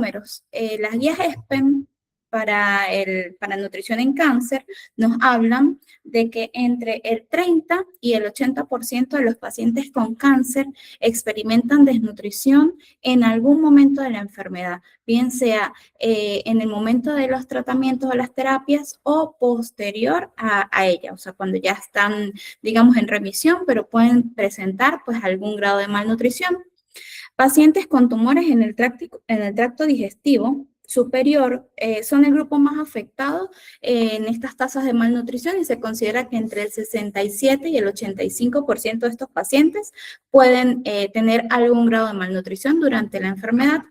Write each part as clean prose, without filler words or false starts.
números. Las guías ESPEN para nutrición en cáncer nos hablan de que entre el 30 y el 80% de los pacientes con cáncer experimentan desnutrición en algún momento de la enfermedad, bien sea en el momento de los tratamientos o las terapias o posterior a ella, o sea, cuando ya están, digamos, en remisión, pero pueden presentar pues algún grado de malnutrición. Pacientes con tumores en el tracto digestivo superior son el grupo más afectado en estas tasas de malnutrición y se considera que entre el 67 y el 85% de estos pacientes pueden tener algún grado de malnutrición durante la enfermedad.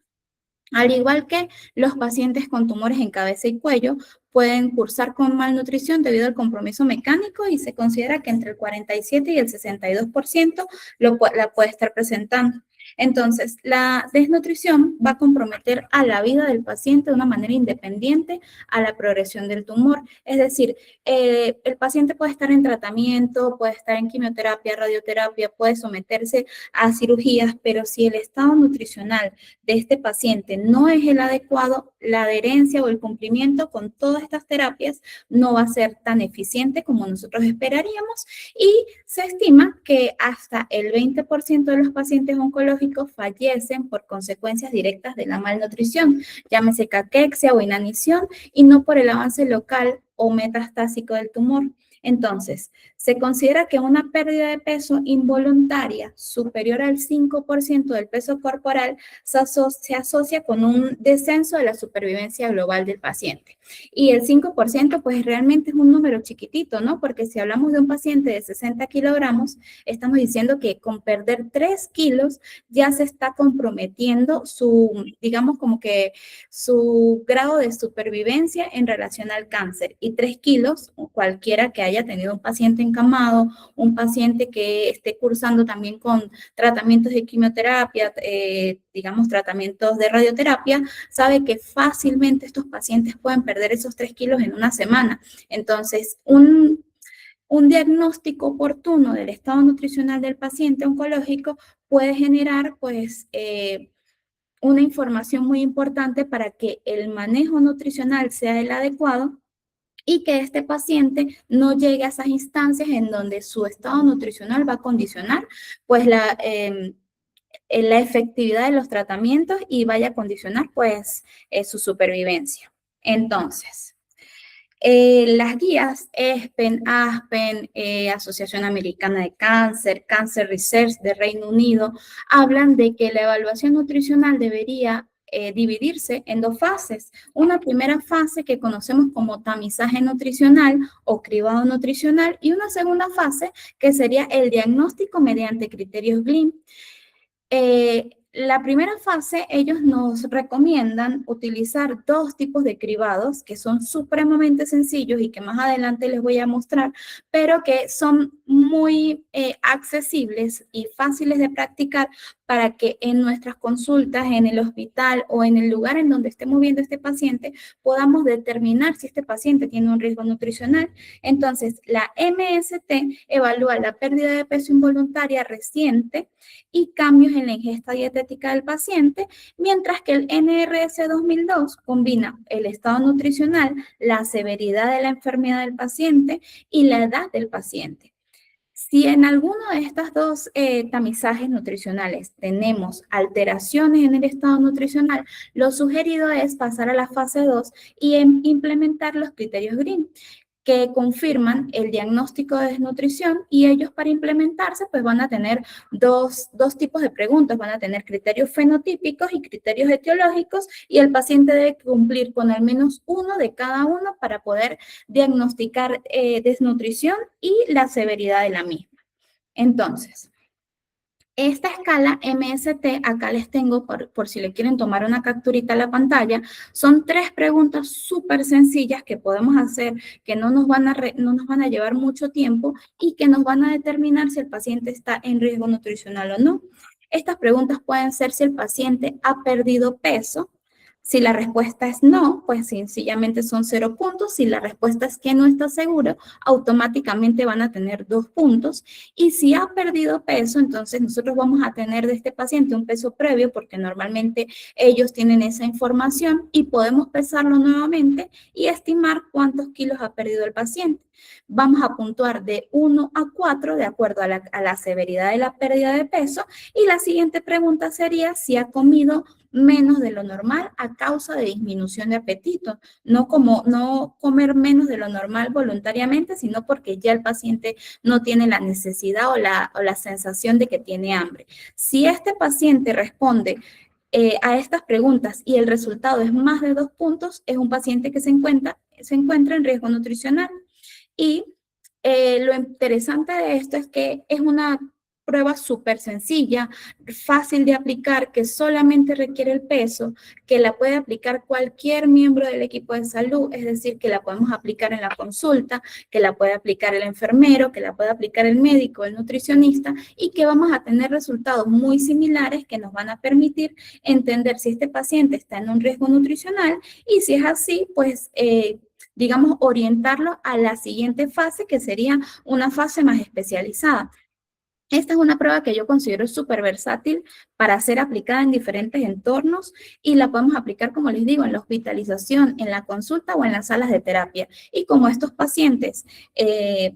Al igual que los pacientes con tumores en cabeza y cuello pueden cursar con malnutrición debido al compromiso mecánico y se considera que entre el 47 y el 62% la puede estar presentando. Entonces, la desnutrición va a comprometer a la vida del paciente de una manera independiente a la progresión del tumor. Es decir, el paciente puede estar en tratamiento, puede estar en quimioterapia, radioterapia, puede someterse a cirugías, pero si el estado nutricional de este paciente no es el adecuado, la adherencia o el cumplimiento con todas estas terapias no va a ser tan eficiente como nosotros esperaríamos y se estima que hasta el 20% de los pacientes oncológicos fallecen por consecuencias directas de la malnutrición, llámese caquexia o inanición, y no por el avance local o metastásico del tumor. Entonces, se considera que una pérdida de peso involuntaria superior al 5% del peso corporal se asocia con un descenso de la supervivencia global del paciente. Y el 5% pues realmente es un número chiquitito, ¿no? Porque si hablamos de un paciente de 60 kilogramos, estamos diciendo que con perder 3 kilos ya se está comprometiendo su, digamos como que su grado de supervivencia en relación al cáncer. Y 3 kilos, cualquiera que haya tenido un paciente encamado, un paciente que esté cursando también con tratamientos de quimioterapia, digamos tratamientos de radioterapia, sabe que fácilmente estos pacientes pueden perder esos 3 kilos en una semana. Entonces, un diagnóstico oportuno del estado nutricional del paciente oncológico puede generar, pues, una información muy importante para que el manejo nutricional sea el adecuado y que este paciente no llegue a esas instancias en donde su estado nutricional va a condicionar pues la efectividad de los tratamientos y vaya a condicionar pues su supervivencia. Entonces, las guías ESPEN, ASPEN, Asociación Americana de Cáncer, Cancer Research de Reino Unido, hablan de que la evaluación nutricional debería dividirse en dos fases. Una primera fase que conocemos como tamizaje nutricional o cribado nutricional y una segunda fase que sería el diagnóstico mediante criterios GLIM. La primera fase, ellos nos recomiendan utilizar dos tipos de cribados que son supremamente sencillos y que más adelante les voy a mostrar, pero que son muy accesibles y fáciles de practicar para que en nuestras consultas, en el hospital o en el lugar en donde estemos viendo a este paciente, podamos determinar si este paciente tiene un riesgo nutricional. Entonces, la MST evalúa la pérdida de peso involuntaria reciente y cambios en la ingesta dietética del paciente, mientras que el NRS 2002 combina el estado nutricional, la severidad de la enfermedad del paciente y la edad del paciente. Si en alguno de estos dos tamizajes nutricionales tenemos alteraciones en el estado nutricional, lo sugerido es pasar a la fase 2 y implementar los criterios GREEN, que confirman el diagnóstico de desnutrición y ellos para implementarse pues van a tener dos tipos de preguntas, van a tener criterios fenotípicos y criterios etiológicos y el paciente debe cumplir con al menos uno de cada uno para poder diagnosticar desnutrición y la severidad de la misma. Entonces, esta escala MST, acá les tengo por si le quieren tomar una capturita a la pantalla, son 3 preguntas súper sencillas que podemos hacer, que no nos van a llevar mucho tiempo y que nos van a determinar si el paciente está en riesgo nutricional o no. Estas preguntas pueden ser si el paciente ha perdido peso, Si la respuesta es no, pues sencillamente son 0 puntos. Si la respuesta es que no está seguro, automáticamente van a tener 2 puntos. Y si ha perdido peso, entonces nosotros vamos a tener de este paciente un peso previo, porque normalmente ellos tienen esa información y podemos pesarlo nuevamente y estimar cuántos kilos ha perdido el paciente. Vamos a puntuar de 1 a 4 de acuerdo a la severidad de la pérdida de peso. Y la siguiente pregunta sería si ha comido menos de lo normal a causa de disminución de apetito. No comer menos de lo normal voluntariamente, sino porque ya el paciente no tiene la necesidad o la sensación de que tiene hambre. Si este paciente responde a estas preguntas y el resultado es más de 2 puntos, es un paciente que se encuentra en riesgo nutricional. Y lo interesante de esto es que es una prueba súper sencilla, fácil de aplicar, que solamente requiere el peso, que la puede aplicar cualquier miembro del equipo de salud, es decir, que la podemos aplicar en la consulta, que la puede aplicar el enfermero, que la puede aplicar el médico, el nutricionista, y que vamos a tener resultados muy similares que nos van a permitir entender si este paciente está en un riesgo nutricional y si es así, pues digamos, orientarlo a la siguiente fase, que sería una fase más especializada. Esta es una prueba que yo considero súper versátil para ser aplicada en diferentes entornos y la podemos aplicar, como les digo, en la hospitalización, en la consulta o en las salas de terapia. Y como estos pacientes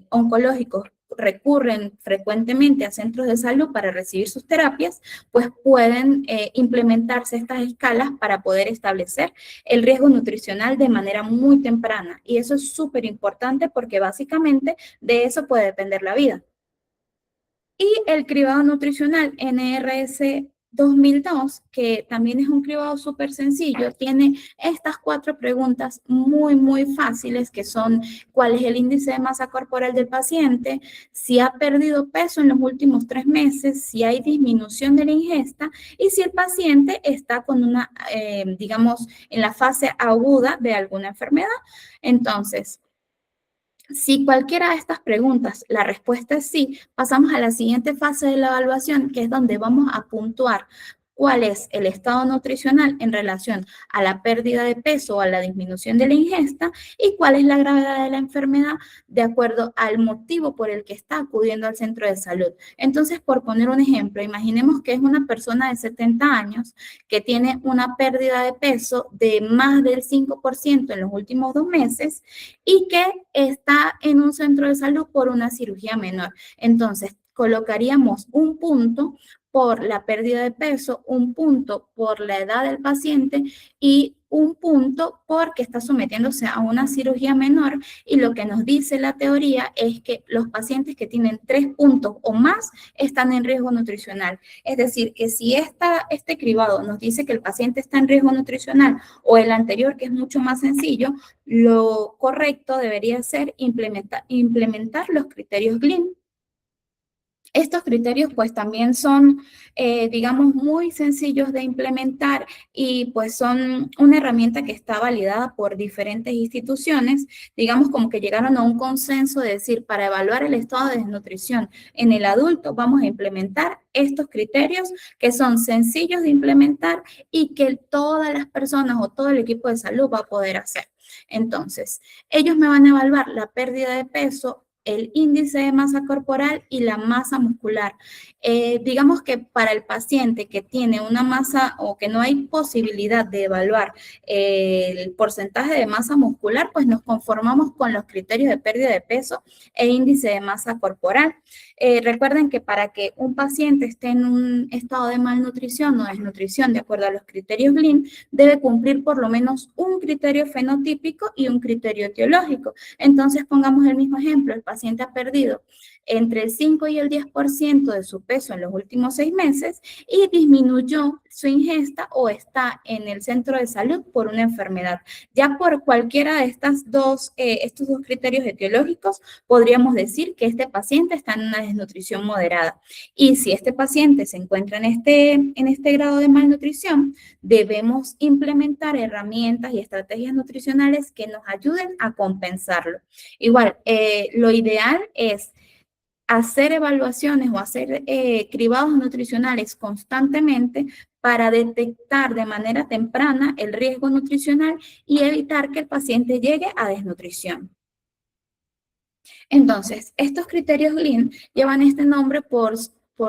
oncológicos recurren frecuentemente a centros de salud para recibir sus terapias, pues pueden implementarse estas escalas para poder establecer el riesgo nutricional de manera muy temprana. Y eso es súper importante porque básicamente de eso puede depender la vida. Y el cribado nutricional NRS 2002, que también es un cribado súper sencillo, tiene estas 4 preguntas muy fáciles, que son: ¿cuál es el índice de masa corporal del paciente? Si ha perdido peso en los últimos 3 meses, si hay disminución de la ingesta y si el paciente está con una, digamos, en la fase aguda de alguna enfermedad. Entonces, si cualquiera de estas preguntas, la respuesta es sí, pasamos a la siguiente fase de la evaluación, que es donde vamos a puntuar cuál es el estado nutricional en relación a la pérdida de peso o a la disminución de la ingesta y cuál es la gravedad de la enfermedad de acuerdo al motivo por el que está acudiendo al centro de salud. Entonces, por poner un ejemplo, imaginemos que es una persona de 70 años que tiene una pérdida de peso de más del 5% en los últimos 2 meses y que está en un centro de salud por una cirugía menor. Entonces, colocaríamos un punto por la pérdida de peso, un punto por la edad del paciente y un punto porque está sometiéndose a una cirugía menor. Y lo que nos dice la teoría es que los pacientes que tienen 3 puntos o más están en riesgo nutricional. Es decir, que si este cribado nos dice que el paciente está en riesgo nutricional o el anterior, que es mucho más sencillo, lo correcto debería ser implementar los criterios GLIM. Estos criterios pues también son, digamos, muy sencillos de implementar y pues son una herramienta que está validada por diferentes instituciones, digamos como que llegaron a un consenso de decir, para evaluar el estado de desnutrición en el adulto vamos a implementar estos criterios que son sencillos de implementar y que todas las personas o todo el equipo de salud va a poder hacer. Entonces, ellos me van a evaluar la pérdida de peso, el índice de masa corporal y la masa muscular. Digamos que para el paciente que tiene una masa o que no hay posibilidad de evaluar el porcentaje de masa muscular, pues nos conformamos con los criterios de pérdida de peso e índice de masa corporal. Recuerden que para que un paciente esté en un estado de malnutrición o desnutrición, de acuerdo a los criterios GLIM, debe cumplir por lo menos un criterio fenotípico y un criterio etiológico. Entonces, pongamos el mismo ejemplo. El paciente ha perdido entre el 5 y el 10% de su peso en los últimos 6 meses y disminuyó su ingesta o está en el centro de salud por una enfermedad. Ya por cualquiera de estos dos criterios etiológicos, podríamos decir que este paciente está en una desnutrición moderada. Y si este paciente se encuentra en este grado de malnutrición, debemos implementar herramientas y estrategias nutricionales que nos ayuden a compensarlo. Igual, lo ideal es hacer evaluaciones o hacer cribados nutricionales constantemente para detectar de manera temprana el riesgo nutricional y evitar que el paciente llegue a desnutrición. Entonces, estos criterios Lean llevan este nombre por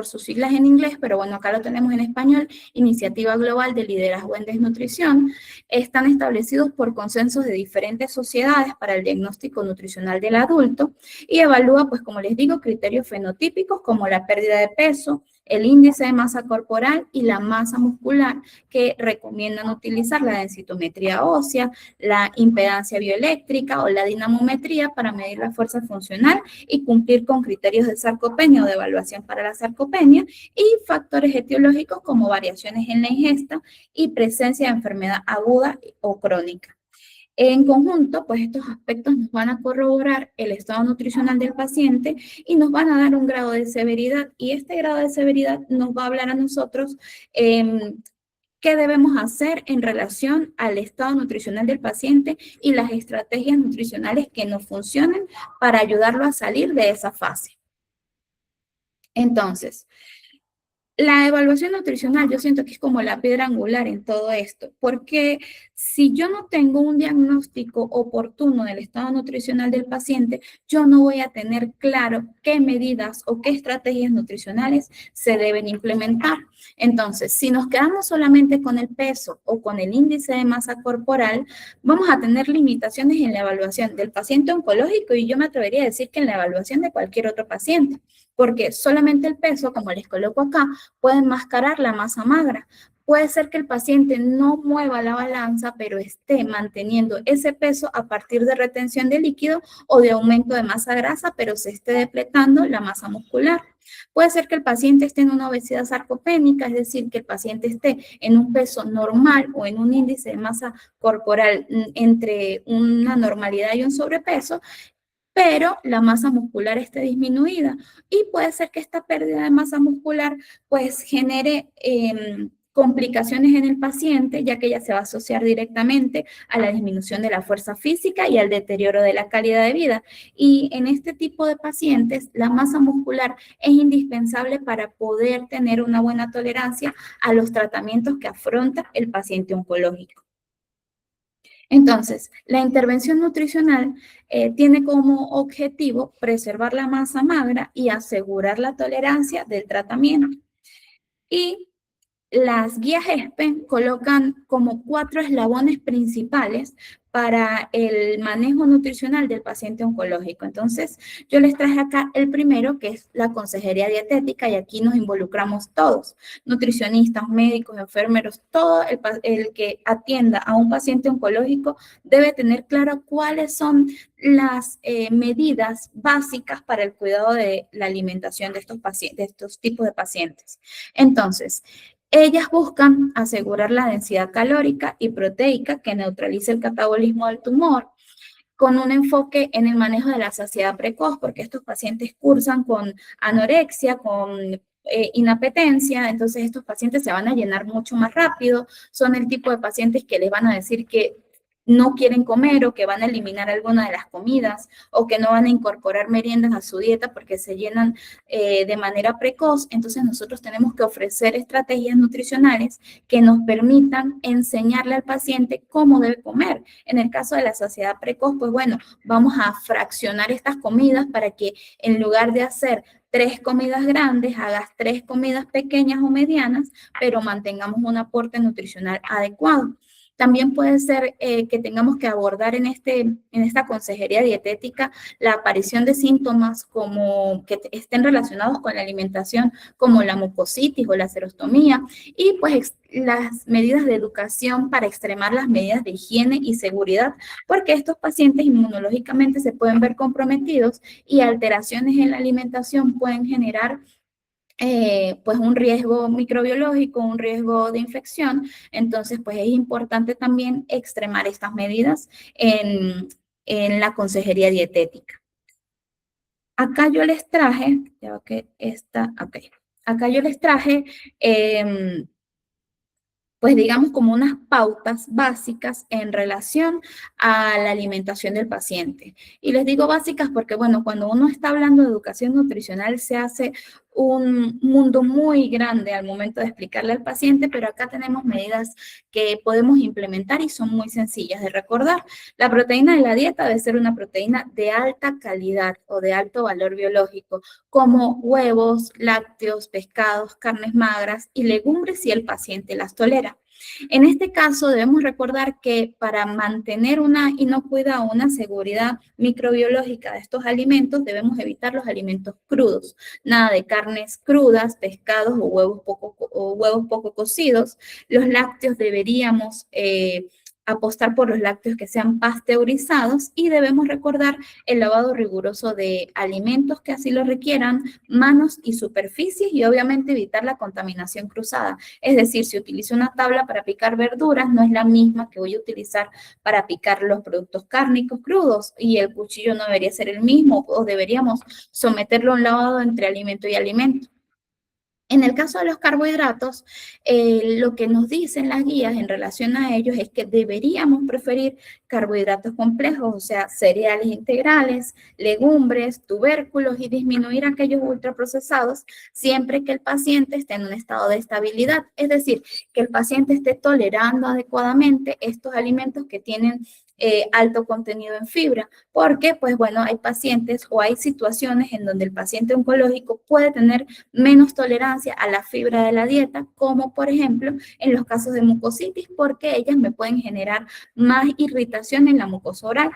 sus siglas en inglés, pero bueno, acá lo tenemos en español, Iniciativa Global de Liderazgo en Desnutrición. Están establecidos por consensos de diferentes sociedades para el diagnóstico nutricional del adulto y evalúa, pues como les digo, criterios fenotípicos como la pérdida de peso, el índice de masa corporal y la masa muscular, que recomiendan utilizar la densitometría ósea, la impedancia bioeléctrica o la dinamometría para medir la fuerza funcional y cumplir con criterios de sarcopenia o de evaluación para la sarcopenia, y factores etiológicos como variaciones en la ingesta y presencia de enfermedad aguda o crónica. En conjunto, pues estos aspectos nos van a corroborar el estado nutricional del paciente y nos van a dar un grado de severidad, y este grado de severidad nos va a hablar a nosotros qué debemos hacer en relación al estado nutricional del paciente y las estrategias nutricionales que nos funcionen para ayudarlo a salir de esa fase. Entonces, la evaluación nutricional yo siento que es como la piedra angular en todo esto, porque si yo no tengo un diagnóstico oportuno del estado nutricional del paciente, yo no voy a tener claro qué medidas o qué estrategias nutricionales se deben implementar. Entonces, si nos quedamos solamente con el peso o con el índice de masa corporal, vamos a tener limitaciones en la evaluación del paciente oncológico, y yo me atrevería a decir que en la evaluación de cualquier otro paciente, porque solamente el peso, como les coloco acá, puede enmascarar la masa magra. Puede ser que el paciente no mueva la balanza, pero esté manteniendo ese peso a partir de retención de líquido o de aumento de masa grasa, pero se esté depletando la masa muscular. Puede ser que el paciente esté en una obesidad sarcopénica, es decir, que el paciente esté en un peso normal o en un índice de masa corporal entre una normalidad y un sobrepeso, pero la masa muscular esté disminuida. Y puede ser que esta pérdida de masa muscular pues genere complicaciones en el paciente, ya que ella se va a asociar directamente a la disminución de la fuerza física y al deterioro de la calidad de vida. Y en este tipo de pacientes, la masa muscular es indispensable para poder tener una buena tolerancia a los tratamientos que afronta el paciente oncológico. Entonces, la intervención nutricional tiene como objetivo preservar la masa magra y asegurar la tolerancia del tratamiento. Y las guías ESPEN colocan como 4 eslabones principales para el manejo nutricional del paciente oncológico. Entonces, yo les traje acá el primero, que es la consejería dietética, y aquí nos involucramos todos, nutricionistas, médicos, enfermeros, todo el que atienda a un paciente oncológico debe tener claro cuáles son las medidas básicas para el cuidado de la alimentación de estos pacientes, de estos tipos de pacientes. Entonces, ellas buscan asegurar la densidad calórica y proteica que neutralice el catabolismo del tumor, con un enfoque en el manejo de la saciedad precoz, porque estos pacientes cursan con anorexia, con inapetencia, entonces estos pacientes se van a llenar mucho más rápido, son el tipo de pacientes que les van a decir que no quieren comer o que van a eliminar alguna de las comidas o que no van a incorporar meriendas a su dieta porque se llenan de manera precoz. Entonces nosotros tenemos que ofrecer estrategias nutricionales que nos permitan enseñarle al paciente cómo debe comer. En el caso de la saciedad precoz, pues bueno, vamos a fraccionar estas comidas para que en lugar de hacer 3 comidas grandes, hagas 3 comidas pequeñas o medianas, pero mantengamos un aporte nutricional adecuado. También puede ser que tengamos que abordar en esta consejería dietética la aparición de síntomas como que estén relacionados con la alimentación, como la mucositis o la serostomía, y pues las medidas de educación para extremar las medidas de higiene y seguridad, porque estos pacientes inmunológicamente se pueden ver comprometidos y alteraciones en la alimentación pueden generar pues un riesgo microbiológico, un riesgo de infección. Entonces, pues es importante también extremar estas medidas en la consejería dietética. Acá yo les traje, ya que está, ok, acá yo les traje pues digamos como unas pautas básicas en relación a la alimentación del paciente. Y les digo básicas porque, bueno, cuando uno está hablando de educación nutricional se hace un mundo muy grande al momento de explicarle al paciente, pero acá tenemos medidas que podemos implementar y son muy sencillas de recordar. La proteína de la dieta debe ser una proteína de alta calidad o de alto valor biológico, como huevos, lácteos, pescados, carnes magras y legumbres si el paciente las tolera. En este caso, debemos recordar que para mantener una inocuidad o una seguridad microbiológica de estos alimentos, debemos evitar los alimentos crudos. Nada de carnes crudas, pescados o huevos poco cocidos. Los lácteos deberíamos apostar por los lácteos que sean pasteurizados y debemos recordar el lavado riguroso de alimentos que así lo requieran, manos y superficies y obviamente evitar la contaminación cruzada. Es decir, si utilizo una tabla para picar verduras, no es la misma que voy a utilizar para picar los productos cárnicos crudos y el cuchillo no debería ser el mismo o deberíamos someterlo a un lavado entre alimento y alimento. En el caso de los carbohidratos, lo que nos dicen las guías en relación a ellos es que deberíamos preferir carbohidratos complejos, o sea, cereales integrales, legumbres, tubérculos y disminuir aquellos ultraprocesados siempre que el paciente esté en un estado de estabilidad, es decir, que el paciente esté tolerando adecuadamente estos alimentos que tienen alto contenido en fibra, porque pues bueno, hay pacientes o hay situaciones en donde el paciente oncológico puede tener menos tolerancia a la fibra de la dieta, como por ejemplo en los casos de mucositis, porque ellas me pueden generar más irritación en la mucosa oral.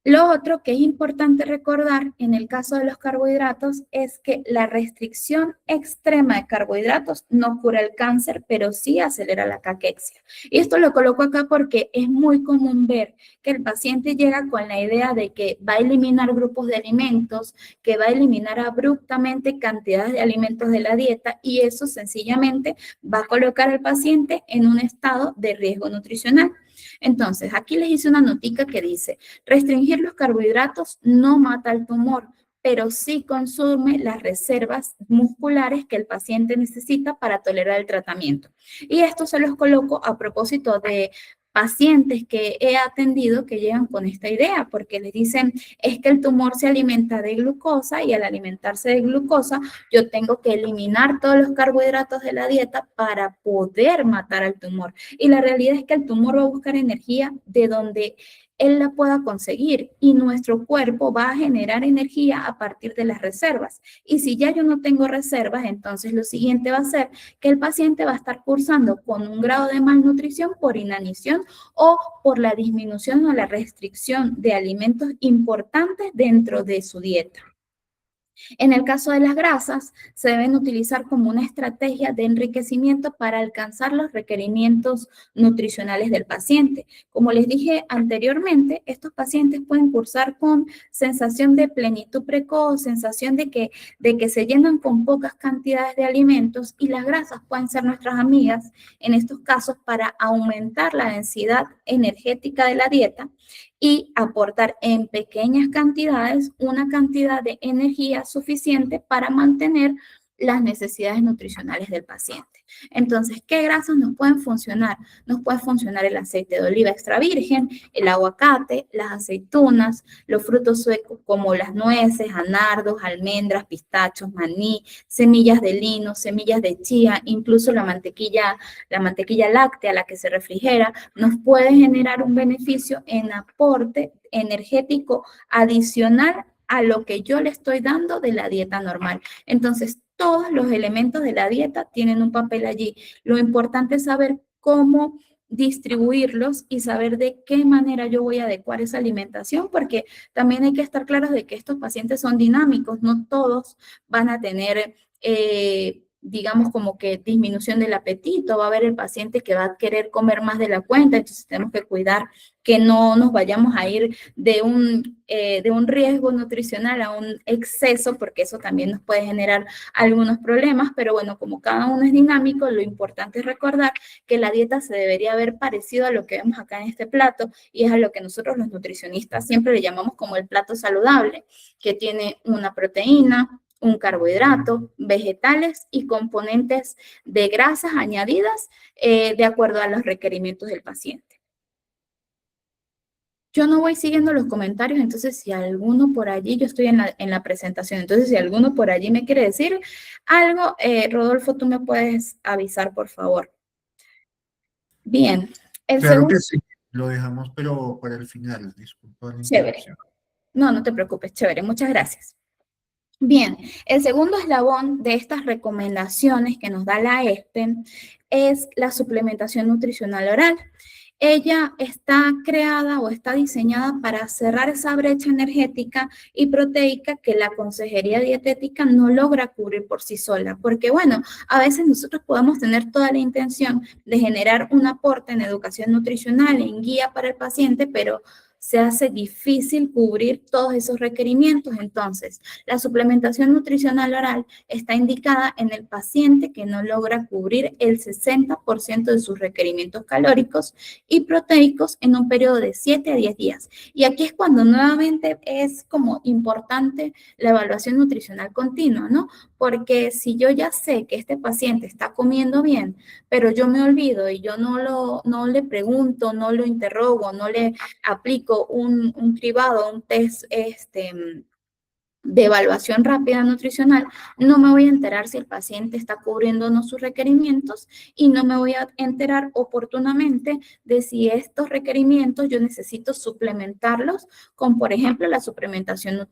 Lo otro que es importante recordar en el caso de los carbohidratos es que la restricción extrema de carbohidratos no cura el cáncer, pero sí acelera la caquexia. Y esto lo coloco acá porque es muy común ver que el paciente llega con la idea de que va a eliminar grupos de alimentos, que va a eliminar abruptamente cantidades de alimentos de la dieta y eso sencillamente va a colocar al paciente en un estado de riesgo nutricional. Entonces, aquí les hice una notica que dice, restringir los carbohidratos no mata el tumor, pero sí consume las reservas musculares que el paciente necesita para tolerar el tratamiento. Y esto se los coloco a propósito de pacientes que he atendido que llegan con esta idea, porque les dicen, es que el tumor se alimenta de glucosa y al alimentarse de glucosa, yo tengo que eliminar todos los carbohidratos de la dieta para poder matar al tumor. Y la realidad es que el tumor va a buscar energía de donde él la pueda conseguir y nuestro cuerpo va a generar energía a partir de las reservas. Y si ya yo no tengo reservas, entonces lo siguiente va a ser que el paciente va a estar cursando con un grado de malnutrición por inanición o por la disminución o la restricción de alimentos importantes dentro de su dieta. En el caso de las grasas, se deben utilizar como una estrategia de enriquecimiento para alcanzar los requerimientos nutricionales del paciente. Como les dije anteriormente, estos pacientes pueden cursar con sensación de plenitud precoz, sensación de que se llenan con pocas cantidades de alimentos y las grasas pueden ser nuestras amigas en estos casos para aumentar la densidad energética de la dieta y aportar en pequeñas cantidades una cantidad de energía suficiente para mantener las necesidades nutricionales del paciente. Entonces, ¿qué grasas nos pueden funcionar? Nos puede funcionar el aceite de oliva extra virgen, el aguacate, las aceitunas, los frutos secos como las nueces, anardos, almendras, pistachos, maní, semillas de lino, semillas de chía, incluso la mantequilla láctea, la que se refrigera, nos puede generar un beneficio en aporte energético adicional a lo que yo le estoy dando de la dieta normal. Entonces, todos los elementos de la dieta tienen un papel allí. Lo importante es saber cómo distribuirlos y saber de qué manera yo voy a adecuar esa alimentación, porque también hay que estar claros de que estos pacientes son dinámicos, no todos van a tener digamos como que disminución del apetito, va a haber el paciente que va a querer comer más de la cuenta, entonces tenemos que cuidar que no nos vayamos a ir de un riesgo nutricional a un exceso, porque eso también nos puede generar algunos problemas, pero bueno, como cada uno es dinámico, lo importante es recordar que la dieta se debería ver parecido a lo que vemos acá en este plato, y es a lo que nosotros los nutricionistas siempre le llamamos como el plato saludable, que tiene una proteína, un carbohidrato, vegetales y componentes de grasas añadidas de acuerdo a los requerimientos del paciente. Yo no voy siguiendo los comentarios, entonces si alguno por allí, yo estoy en la presentación, entonces si alguno por allí me quiere decir algo, Rodolfo, tú me puedes avisar, por favor. Bien, el Claro segundo, que sí, lo dejamos, pero para el final, disculpa la chévere. interrupción. No, no te preocupes, chévere, muchas gracias. Bien, el segundo eslabón de estas recomendaciones que nos da la ESPEN es la suplementación nutricional oral. Ella está creada o está diseñada para cerrar esa brecha energética y proteica que la consejería dietética no logra cubrir por sí sola. Porque bueno, a veces nosotros podemos tener toda la intención de generar un aporte en educación nutricional, en guía para el paciente, pero se hace difícil cubrir todos esos requerimientos. Entonces, la suplementación nutricional oral está indicada en el paciente que no logra cubrir el 60% de sus requerimientos calóricos y proteicos en un periodo de 7 a 10 días. Y aquí es cuando nuevamente es como importante la evaluación nutricional continua, ¿no? Porque si yo ya sé que este paciente está comiendo bien, pero yo me olvido y yo no le pregunto, no lo interrogo, no le aplico un cribado, un test de evaluación rápida nutricional, no me voy a enterar si el paciente está cubriendo o no sus requerimientos y no me voy a enterar oportunamente de si estos requerimientos yo necesito suplementarlos con, por ejemplo, la suplementación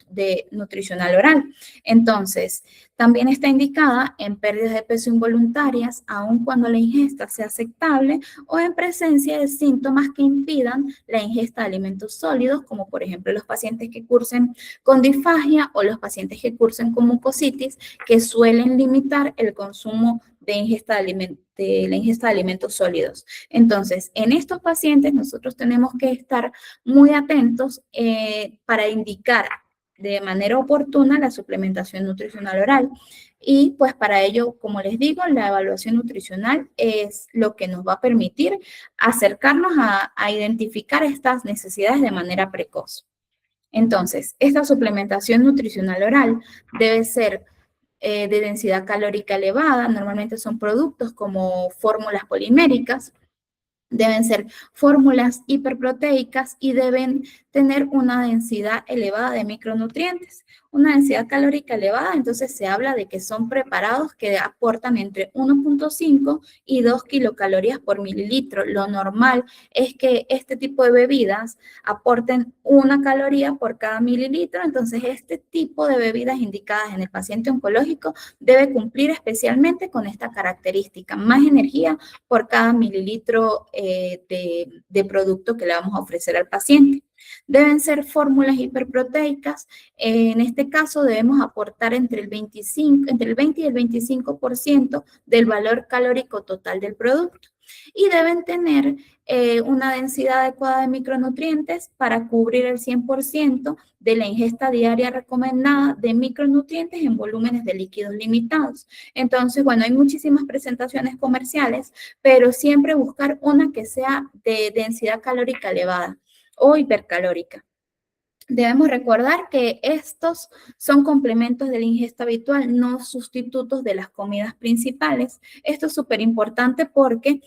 nutricional oral. Entonces, también está indicada en pérdidas de peso involuntarias, aun cuando la ingesta sea aceptable o en presencia de síntomas que impidan la ingesta de alimentos sólidos, como por ejemplo los pacientes que cursen con disfagia o los pacientes que cursen con mucositis, que suelen limitar el consumo de la ingesta de alimentos sólidos. Entonces, en estos pacientes nosotros tenemos que estar muy atentos para indicar de manera oportuna la suplementación nutricional oral. Y pues para ello, como les digo, la evaluación nutricional es lo que nos va a permitir acercarnos a identificar estas necesidades de manera precoz. Entonces, esta suplementación nutricional oral debe ser de densidad calórica elevada, normalmente son productos como fórmulas poliméricas, deben ser fórmulas hiperproteicas y deben tener una densidad elevada de micronutrientes. Una densidad calórica elevada, entonces se habla de que son preparados que aportan entre 1.5 y 2 kilocalorías por mililitro. Lo normal es que este tipo de bebidas aporten 1 caloría por cada mililitro, entonces este tipo de bebidas indicadas en el paciente oncológico debe cumplir especialmente con esta característica, más energía por cada mililitro de producto que le vamos a ofrecer al paciente. Deben ser fórmulas hiperproteicas. En este caso debemos aportar entre el 20 y el 25% del valor calórico total del producto. Y deben tener una densidad adecuada de micronutrientes para cubrir el 100% de la ingesta diaria recomendada de micronutrientes en volúmenes de líquidos limitados. Entonces, bueno, hay muchísimas presentaciones comerciales, pero siempre buscar una que sea de densidad calórica elevada o hipercalórica. Debemos recordar que estos son complementos de la ingesta habitual, no sustitutos de las comidas principales. Esto es súper importante porque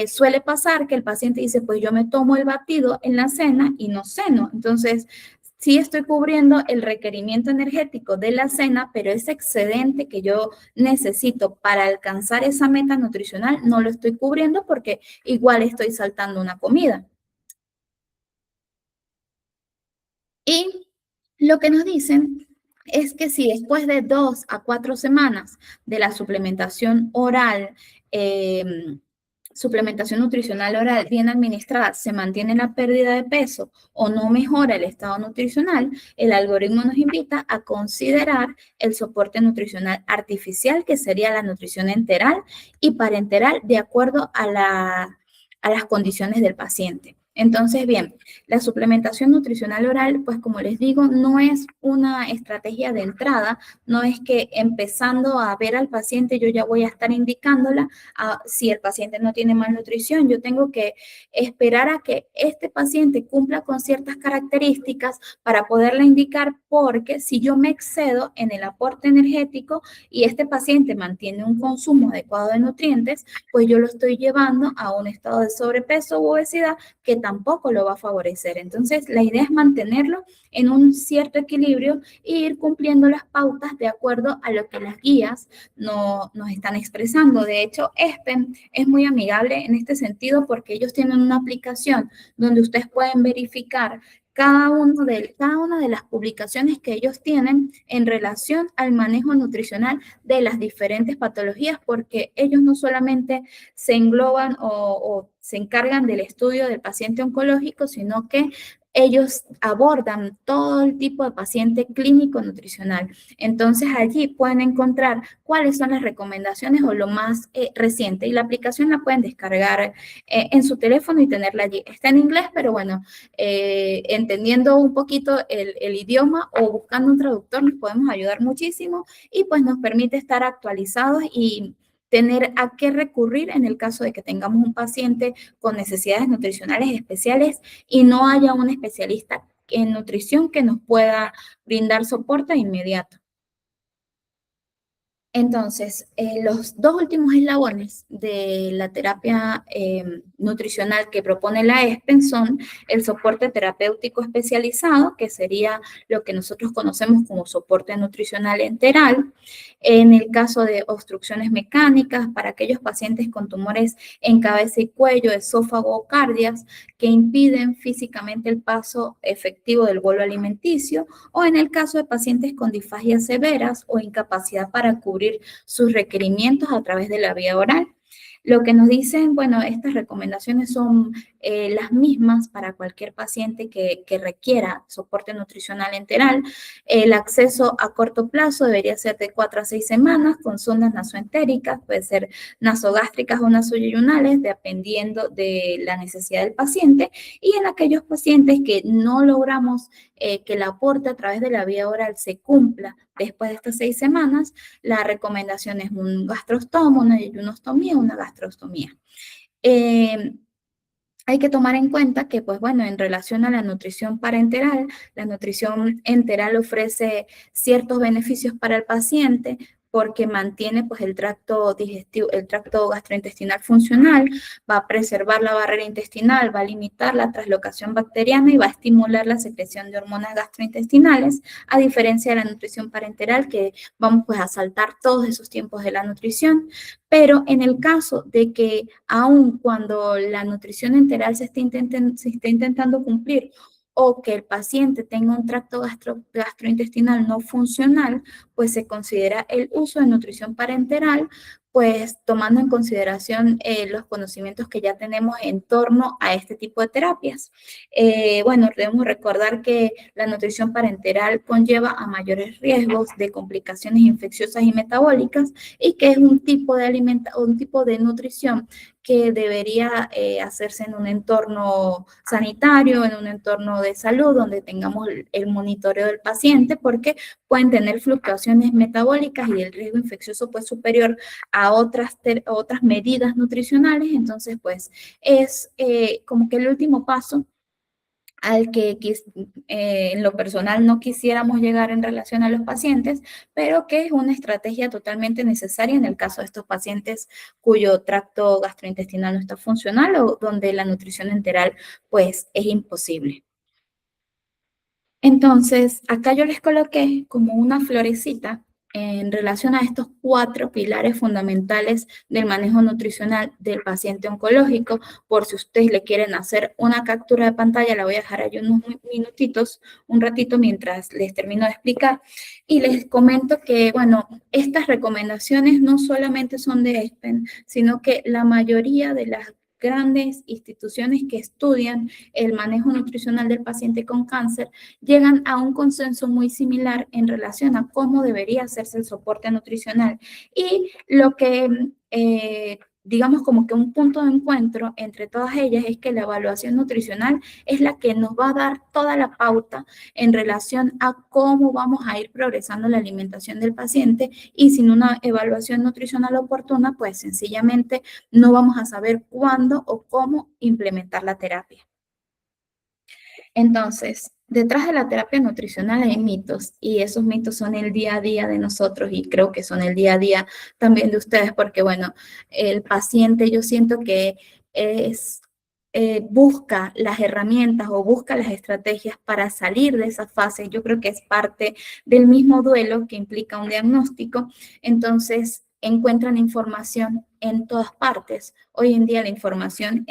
suele pasar que el paciente dice, pues yo me tomo el batido en la cena y no ceno. Entonces, sí estoy cubriendo el requerimiento energético de la cena, pero ese excedente que yo necesito para alcanzar esa meta nutricional no lo estoy cubriendo porque igual estoy saltando una comida. Y lo que nos dicen es que si después de 2 a 4 semanas de la suplementación oral, suplementación nutricional oral bien administrada, se mantiene la pérdida de peso o no mejora el estado nutricional, el algoritmo nos invita a considerar el soporte nutricional artificial, que sería la nutrición enteral y parenteral de acuerdo a las condiciones del paciente. Entonces, bien, la suplementación nutricional oral, pues como les digo, no es una estrategia de entrada, no es que empezando a ver al paciente yo ya voy a estar indicándola. Si el paciente no tiene malnutrición, yo tengo que esperar a que este paciente cumpla con ciertas características para poderla indicar, porque si yo me excedo en el aporte energético y este paciente mantiene un consumo adecuado de nutrientes, pues yo lo estoy llevando a un estado de sobrepeso u obesidad que tampoco lo va a favorecer. Entonces, la idea es mantenerlo en un cierto equilibrio e ir cumpliendo las pautas de acuerdo a lo que las guías nos están expresando. De hecho, ESPEN es muy amigable en este sentido porque ellos tienen una aplicación donde ustedes pueden verificar cada una de las publicaciones que ellos tienen en relación al manejo nutricional de las diferentes patologías, porque ellos no solamente se engloban o se encargan del estudio del paciente oncológico, sino que ellos abordan todo el tipo de paciente clínico nutricional. Entonces allí pueden encontrar cuáles son las recomendaciones o lo más reciente, y la aplicación la pueden descargar en su teléfono y tenerla allí. Está en inglés, pero bueno, entendiendo un poquito el idioma o buscando un traductor nos podemos ayudar muchísimo, y pues nos permite estar actualizados y tener a qué recurrir en el caso de que tengamos un paciente con necesidades nutricionales especiales y no haya un especialista en nutrición que nos pueda brindar soporte inmediato. Entonces, los dos últimos eslabones de la terapia nutricional que propone la ESPEN son el soporte terapéutico especializado, que sería lo que nosotros conocemos como soporte nutricional enteral. En el caso de obstrucciones mecánicas, para aquellos pacientes con tumores en cabeza y cuello, esófago o cardias, que impiden físicamente el paso efectivo del bolo alimenticio, o en el caso de pacientes con disfagias severas o incapacidad para cubrir sus requerimientos a través de la vía oral. Lo que nos dicen, bueno, estas recomendaciones son las mismas para cualquier paciente que requiera soporte nutricional enteral. El acceso a corto plazo debería ser de 4 a 6 semanas con sondas nasoentéricas, puede ser nasogástricas o nasoyunales, dependiendo de la necesidad del paciente. Y en aquellos pacientes que no logramos que el aporte a través de la vía oral se cumpla después de estas 6 semanas, la recomendación es un gastrostomo, una yeyunostomía, una gastrostomía. Hay que tomar en cuenta que, pues bueno, en relación a la nutrición parenteral, la nutrición enteral ofrece ciertos beneficios para el paciente porque mantiene pues el tracto digestivo, el tracto gastrointestinal funcional, va a preservar la barrera intestinal, va a limitar la translocación bacteriana y va a estimular la secreción de hormonas gastrointestinales, a diferencia de la nutrición parenteral, que vamos pues a saltar todos esos tiempos de la nutrición. Pero en el caso de que aun cuando la nutrición enteral se esté intentando cumplir o que el paciente tenga un tracto gastrointestinal no funcional, pues se considera el uso de nutrición parenteral, pues tomando en consideración los conocimientos que ya tenemos en torno a este tipo de terapias. Bueno, debemos recordar que la nutrición parenteral conlleva a mayores riesgos de complicaciones infecciosas y metabólicas, y que es un tipo de nutrición que debería hacerse en un entorno sanitario, en un entorno de salud, donde tengamos el monitoreo del paciente, porque pueden tener fluctuaciones metabólicas y el riesgo infeccioso pues superior a otras medidas nutricionales. Entonces, pues es como que el último paso al que en lo personal no quisiéramos llegar en relación a los pacientes, pero que es una estrategia totalmente necesaria en el caso de estos pacientes cuyo tracto gastrointestinal no está funcional o donde la nutrición enteral pues es imposible. Entonces, acá yo les coloqué como una florecita en relación a estos 4 pilares fundamentales del manejo nutricional del paciente oncológico. Por si ustedes le quieren hacer una captura de pantalla, la voy a dejar ahí unos minutitos, un ratito mientras les termino de explicar. Y les comento que, bueno, estas recomendaciones no solamente son de ESPEN, sino que la mayoría de las grandes instituciones que estudian el manejo nutricional del paciente con cáncer llegan a un consenso muy similar en relación a cómo debería hacerse el soporte nutricional. Y lo que, digamos, como que un punto de encuentro entre todas ellas es que la evaluación nutricional es la que nos va a dar toda la pauta en relación a cómo vamos a ir progresando la alimentación del paciente, y sin una evaluación nutricional oportuna, pues sencillamente no vamos a saber cuándo o cómo implementar la terapia. Entonces, detrás de la terapia nutricional hay mitos, y esos mitos son el día a día de nosotros, y creo que son el día a día también de ustedes, porque bueno, el paciente yo siento que es busca las herramientas o busca las estrategias para salir de esa fase. Yo creo que es parte del mismo duelo que implica un diagnóstico. Entonces, encuentran información en todas partes. Hoy en día la información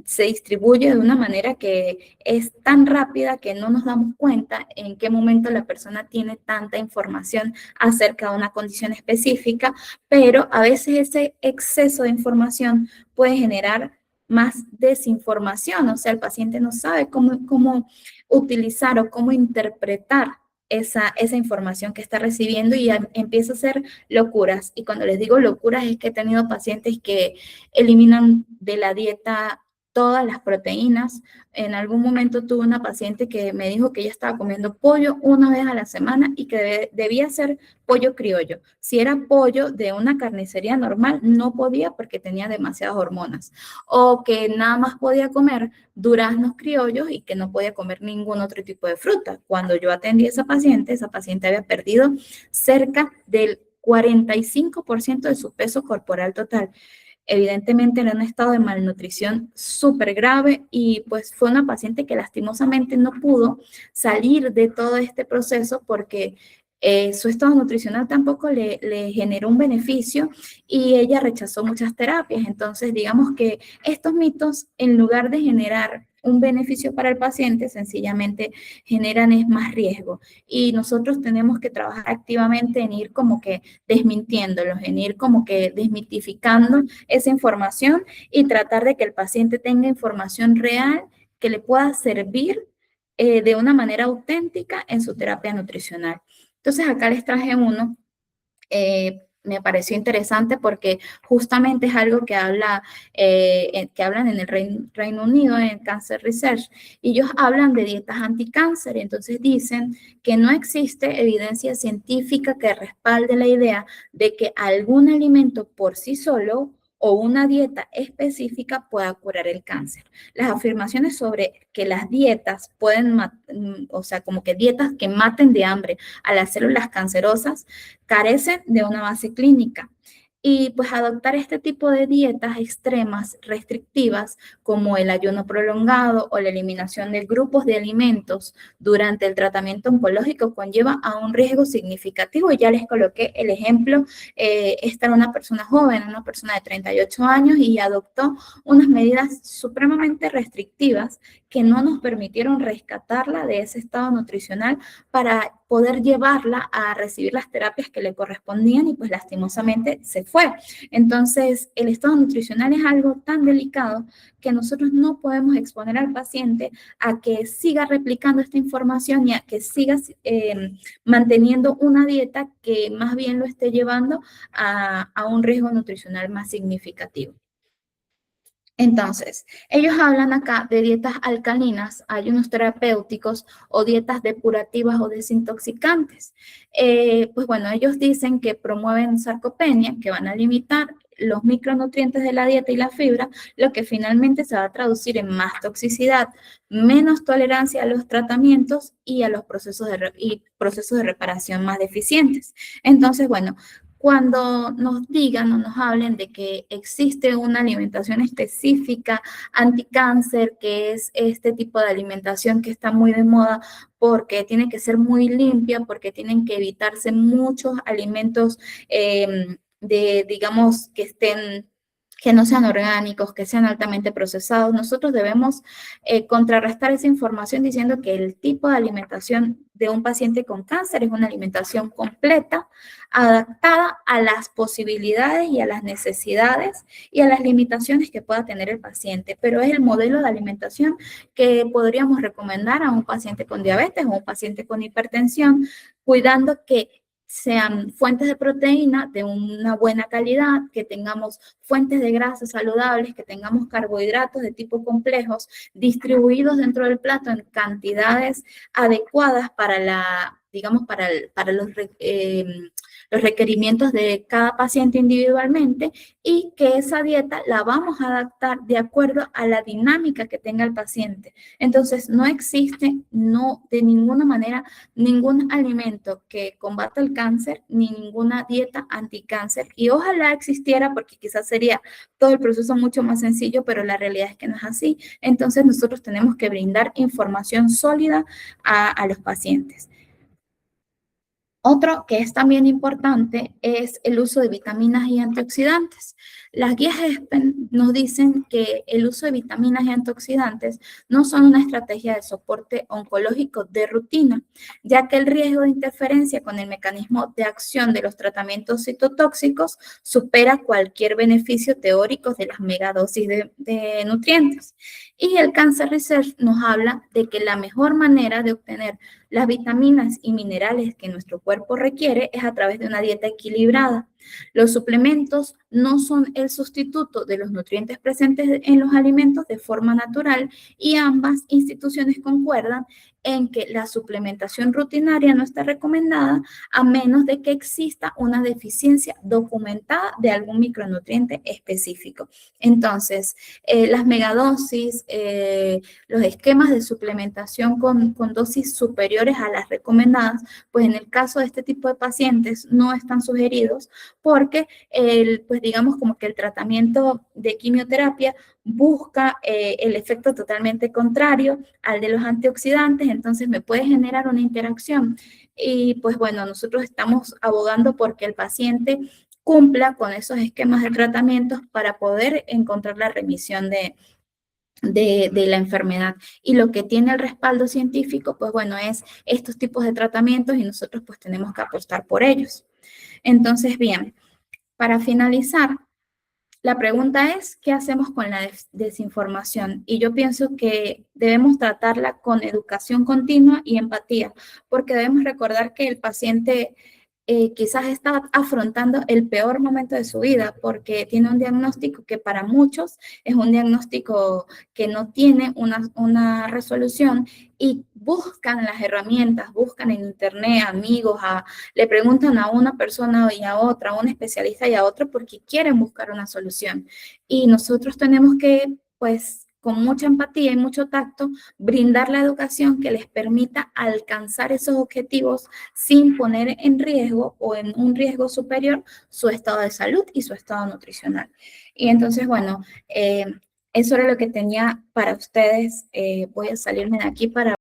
se distribuye de una manera que es tan rápida que no nos damos cuenta en qué momento la persona tiene tanta información acerca de una condición específica, pero a veces ese exceso de información puede generar más desinformación, o sea, el paciente no sabe cómo utilizar o cómo interpretar esa información que está recibiendo y empieza a hacer locuras. Y cuando les digo locuras es que he tenido pacientes que eliminan de la dieta todas las proteínas. En algún momento tuve una paciente que me dijo que ella estaba comiendo pollo una vez a la semana y que debía ser pollo criollo. Si era pollo de una carnicería normal, no podía porque tenía demasiadas hormonas. O que nada más podía comer duraznos criollos y que no podía comer ningún otro tipo de fruta. Cuando yo atendí a esa paciente había perdido cerca del 45% de su peso corporal total. Evidentemente era un estado de malnutrición súper grave y pues fue una paciente que lastimosamente no pudo salir de todo este proceso porque su estado nutricional tampoco le generó un beneficio y ella rechazó muchas terapias. Entonces, digamos que estos mitos, en lugar de generar un beneficio para el paciente, sencillamente generan es más riesgo. Y nosotros tenemos que trabajar activamente en ir como que desmintiéndolos, en ir como que desmitificando esa información y tratar de que el paciente tenga información real que le pueda servir de una manera auténtica en su terapia nutricional. Entonces acá les traje uno, me pareció interesante porque justamente es algo que hablan en el Reino Unido, en Cancer Research, y ellos hablan de dietas anticáncer, y entonces dicen que no existe evidencia científica que respalde la idea de que algún alimento por sí solo o una dieta específica pueda curar el cáncer. Las afirmaciones sobre que las dietas pueden, o sea, como que dietas que maten de hambre a las células cancerosas, carecen de una base clínica. Y pues adoptar este tipo de dietas extremas, restrictivas, como el ayuno prolongado o la eliminación de grupos de alimentos durante el tratamiento oncológico conlleva a un riesgo significativo. Ya les coloqué el ejemplo, esta era una persona joven, una persona de 38 años y adoptó unas medidas supremamente restrictivas que no nos permitieron rescatarla de ese estado nutricional para poder llevarla a recibir las terapias que le correspondían y pues lastimosamente se fue. Entonces, el estado nutricional es algo tan delicado que nosotros no podemos exponer al paciente a que siga replicando esta información y a que siga manteniendo una dieta que más bien lo esté llevando a un riesgo nutricional más significativo. Entonces, ellos hablan acá de dietas alcalinas, ayunos terapéuticos o dietas depurativas o desintoxicantes. Pues bueno, ellos dicen que promueven sarcopenia, que van a limitar los micronutrientes de la dieta y la fibra, lo que finalmente se va a traducir en más toxicidad, menos tolerancia a los tratamientos y a los procesos de reparación más deficientes. Entonces, bueno, cuando nos digan o nos hablen de que existe una alimentación específica anticáncer, que es este tipo de alimentación que está muy de moda porque tiene que ser muy limpia, porque tienen que evitarse muchos alimentos digamos, que no sean orgánicos, que sean altamente procesados. Nosotros debemos contrarrestar esa información diciendo que el tipo de alimentación de un paciente con cáncer es una alimentación completa, adaptada a las posibilidades y a las necesidades y a las limitaciones que pueda tener el paciente, pero es el modelo de alimentación que podríamos recomendar a un paciente con diabetes o un paciente con hipertensión, cuidando que sean fuentes de proteína de una buena calidad, que tengamos fuentes de grasas saludables, que tengamos carbohidratos de tipo complejos distribuidos dentro del plato en cantidades adecuadas para la, digamos, para los los requerimientos de cada paciente individualmente y que esa dieta la vamos a adaptar de acuerdo a la dinámica que tenga el paciente. Entonces, no existe, no, de ninguna manera, ningún alimento que combata el cáncer, ni ninguna dieta anticáncer. Y ojalá existiera, porque quizás sería todo el proceso mucho más sencillo, pero la realidad es que no es así. Entonces, nosotros tenemos que brindar información sólida a los pacientes. Otro que es también importante es el uso de vitaminas y antioxidantes. Las guías ESPEN nos dicen que el uso de vitaminas y antioxidantes no son una estrategia de soporte oncológico de rutina, ya que el riesgo de interferencia con el mecanismo de acción de los tratamientos citotóxicos supera cualquier beneficio teórico de las megadosis de nutrientes. Y el Cancer Research nos habla de que la mejor manera de obtener las vitaminas y minerales que nuestro cuerpo requiere es a través de una dieta equilibrada. Los suplementos no son el sustituto de los nutrientes presentes en los alimentos de forma natural y ambas instituciones concuerdan en que la suplementación rutinaria no está recomendada a menos de que exista una deficiencia documentada de algún micronutriente específico. Entonces, las megadosis, los esquemas de suplementación con dosis superiores a las recomendadas, pues en el caso de este tipo de pacientes no están sugeridos porque pues digamos como que el tratamiento de quimioterapia busca el efecto totalmente contrario al de los antioxidantes, entonces me puede generar una interacción. Y pues bueno, nosotros estamos abogando porque el paciente cumpla con esos esquemas de tratamientos para poder encontrar la remisión de la enfermedad. Y lo que tiene el respaldo científico, pues bueno, es estos tipos de tratamientos y nosotros pues tenemos que apostar por ellos. Entonces, bien, para finalizar, la pregunta es, ¿qué hacemos con la desinformación? Y yo pienso que debemos tratarla con educación continua y empatía, porque debemos recordar que el paciente quizás está afrontando el peor momento de su vida, porque tiene un diagnóstico que para muchos es un diagnóstico que no tiene una resolución y buscan las herramientas, buscan en internet amigos, le preguntan a una persona y a otra, a un especialista y a otro porque quieren buscar una solución. Y nosotros tenemos que, pues, con mucha empatía y mucho tacto, brindar la educación que les permita alcanzar esos objetivos sin poner en riesgo o en un riesgo superior su estado de salud y su estado nutricional. Y entonces, bueno, eso era lo que tenía para ustedes. Voy a salirme de aquí para